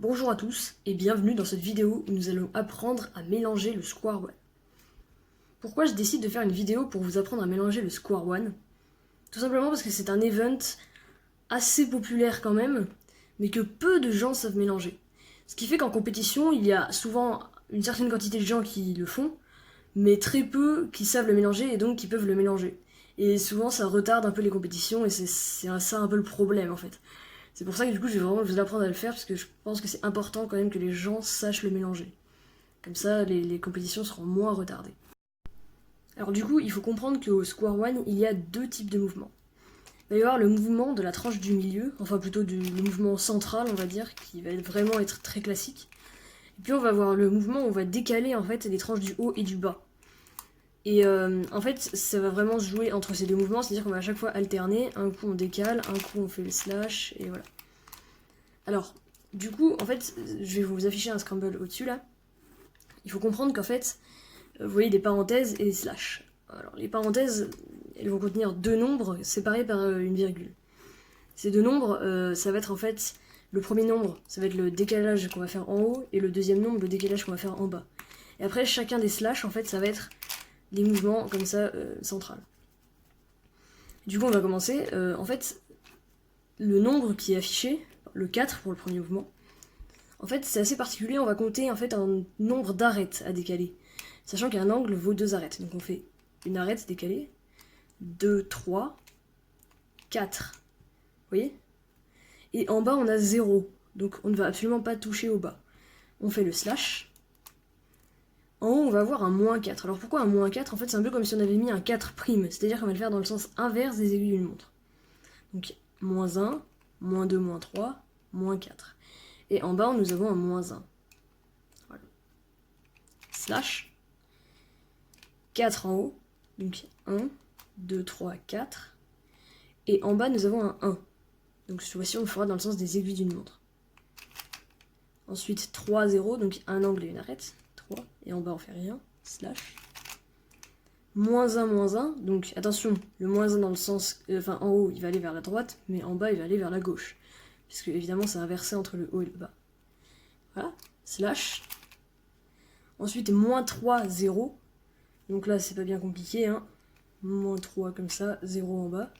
Bonjour à tous et bienvenue dans cette vidéo où nous allons apprendre à mélanger le Square One. Pourquoi je décide de faire une vidéo pour vous apprendre à mélanger le Square One? Tout simplement parce que c'est un event assez populaire quand même, mais que peu de gens savent mélanger. Ce qui fait qu'en compétition, il y a souvent une certaine quantité de gens qui le font, mais très peu qui savent le mélanger et donc qui peuvent le mélanger. Et souvent ça retarde un peu les compétitions et c'est ça un peu le problème en fait. C'est pour ça que du coup je vais vraiment vous apprendre à le faire parce que je pense que c'est important quand même que les gens sachent le mélanger. Comme ça les compétitions seront moins retardées. Alors du coup il faut comprendre qu'au Square One il y a deux types de mouvements. Il va y avoir le mouvement de la tranche du milieu, enfin plutôt le mouvement central on va dire, qui va vraiment être très classique. Et puis on va avoir le mouvement où on va décaler en fait les tranches du haut et du bas. Et en fait, ça va vraiment se jouer entre ces deux mouvements, c'est-à-dire qu'on va à chaque fois alterner, un coup on décale, un coup on fait le slash, et voilà. Alors, du coup, en fait, je vais vous afficher un scramble au-dessus là. Il faut comprendre qu'en fait, vous voyez des parenthèses et des slash. Alors, les parenthèses, elles vont contenir deux nombres séparés par une virgule. Ces deux nombres, ça va être en fait, le premier nombre, ça va être le décalage qu'on va faire en haut, et le deuxième nombre, le décalage qu'on va faire en bas. Et après, chacun des slash, en fait, ça va être des mouvements comme ça central. Du coup, on va commencer. En fait, le nombre qui est affiché, le 4 pour le premier mouvement, en fait, c'est assez particulier. On va compter en fait un nombre d'arêtes à décaler, sachant qu'un angle vaut deux arêtes. Donc on fait une arête décalée, 2, 3, 4. Vous voyez? Et en bas, on a 0. Donc on ne va absolument pas toucher au bas. On fait le slash. En haut, on va avoir un moins 4. Alors pourquoi un moins 4? En fait, c'est un peu comme si on avait mis un 4', c'est-à-dire qu'on va le faire dans le sens inverse des aiguilles d'une montre. Donc, moins 1, moins 2, moins 3, moins 4. Et en bas, nous avons un moins 1. Voilà. Slash. 4 en haut. Donc 1, 2, 3, 4. Et en bas, nous avons un 1. Donc cette fois-ci, on le fera dans le sens des aiguilles d'une montre. Ensuite, 3, 0, donc un angle et une arête. 3. Et en bas, on fait rien. Slash. Moins 1, donc attention, le moins 1 dans le sens, en haut il va aller vers la droite, mais en bas il va aller vers la gauche, puisque évidemment c'est inversé entre le haut et le bas. Voilà, slash. Ensuite moins 3, 0, donc là c'est pas bien compliqué, hein. Moins 3 comme ça, 0 en bas.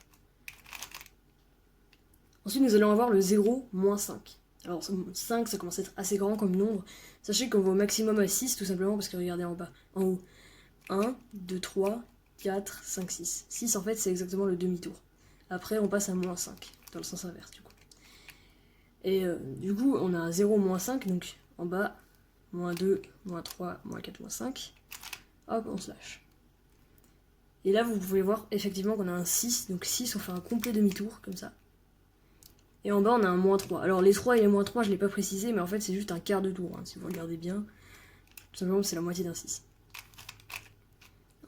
Ensuite nous allons avoir le 0, moins 5. Alors 5 ça commence à être assez grand comme nombre, sachez qu'on va au maximum à 6 tout simplement parce que regardez en bas, en haut. 1, 2, 3, 4, 5, 6. 6 en fait c'est exactement le demi-tour. Après on passe à moins 5, dans le sens inverse du coup. Et du coup on a 0, moins 5, donc en bas, moins 2, moins 3, moins 4, moins 5. Hop, on slash. Et là vous pouvez voir effectivement qu'on a un 6, donc 6 on fait un complet demi-tour, comme ça. Et en bas on a un moins 3. Alors les 3 et les moins 3 je ne l'ai pas précisé, mais en fait c'est juste un quart de tour, hein, si vous regardez bien. Tout simplement c'est la moitié d'un 6.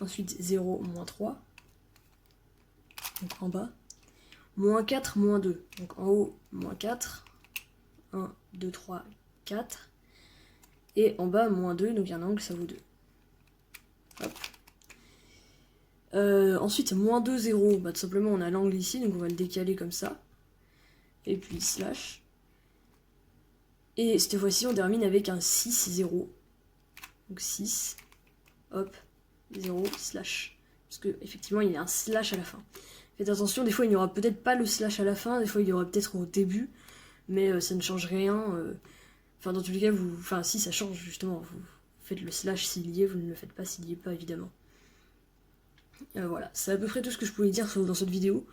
Ensuite 0, moins 3. Donc en bas. Moins 4, moins 2. Donc en haut, moins 4. 1, 2, 3, 4. Et en bas, moins 2. Donc il y a un angle, ça vaut 2. Hop. Ensuite, moins 2, 0. Bah, tout simplement, on a l'angle ici. Donc on va le décaler comme ça. Et puis slash. Et cette fois-ci, on termine avec un 6, 0. Donc 6. Hop. 0, slash. Parce qu'effectivement, il y a un slash à la fin. Faites attention, des fois, il n'y aura peut-être pas le slash à la fin, des fois, il y aura peut-être au début, mais ça ne change rien. Enfin, dans tous les cas, enfin, si, ça change, justement. Vous faites le slash s'il y est, vous ne le faites pas s'il n'y est pas, évidemment. Voilà, c'est à peu près tout ce que je pouvais dire dans cette vidéo.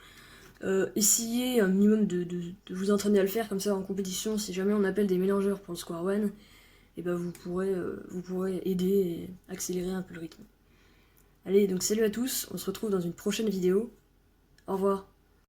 Essayez un minimum de vous entraîner à le faire, comme ça, en compétition, si jamais on appelle des mélangeurs pour le Square One, et ben vous pourrez aider et accélérer un peu le rythme. Allez, donc salut à tous, on se retrouve dans une prochaine vidéo. Au revoir.